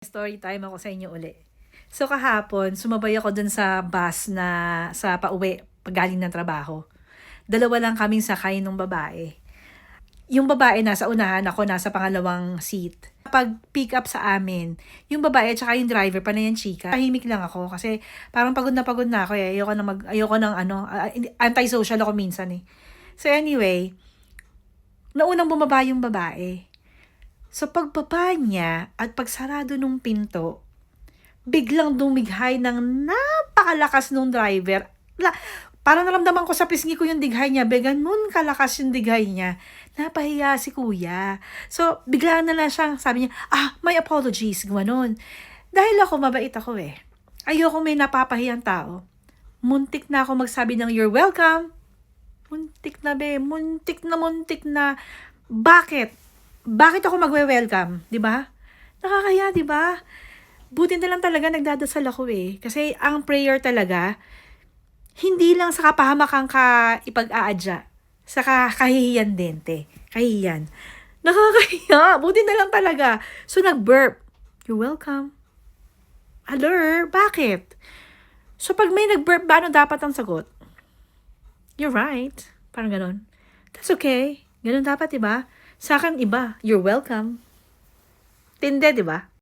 Story time ako sa inyo uli. So kahapon, sumabay ako dun sa bus na sa pauwi paggaling ng trabaho. Dalawa lang kaming sakay nung babae. Yung babae nasa unahan, ako nasa pangalawang seat. Pag pick up sa amin, yung babae at saka yung driver, pa na yan chika. Tahimik lang ako kasi parang pagod na ako eh. Ayoko ng antisocial ako minsan eh. So anyway, naunang bumaba yung babae. So pagbaba niya at pagsarado nung pinto, biglang dumighay ng napakalakas nung driver. Parang naramdaman ko sa pisngi ko yung dighay niya. Ganun kalakas yung dighay niya. Napahiya si kuya. So bigla na lang siyang sabi niya, my apologies, gano'n. Dahil ako, mabait ako eh. Ayoko may napapahiyang tao. Muntik na ako magsabi ng you're welcome. Muntik na be, muntik na. Bakit? Bakit ako magwe-welcome, 'di ba? Nakakaya, 'di ba? Buti na lang talaga nagdadasal ako eh. Kasi ang prayer talaga hindi lang sa kapahamakan ka ipag-aadya, sa kahihiyan din, te. Kahihiyan. Nakakahiya. Buti na lang talaga. So nag-burp. You're welcome. Hello, bakit? So pag may nag-burp ba, ano dapat ang sagot? You're right. Parang ganon. That's okay. Ganon dapat, 'di ba? Sa akin iba, you're welcome. Tinde, 'di ba?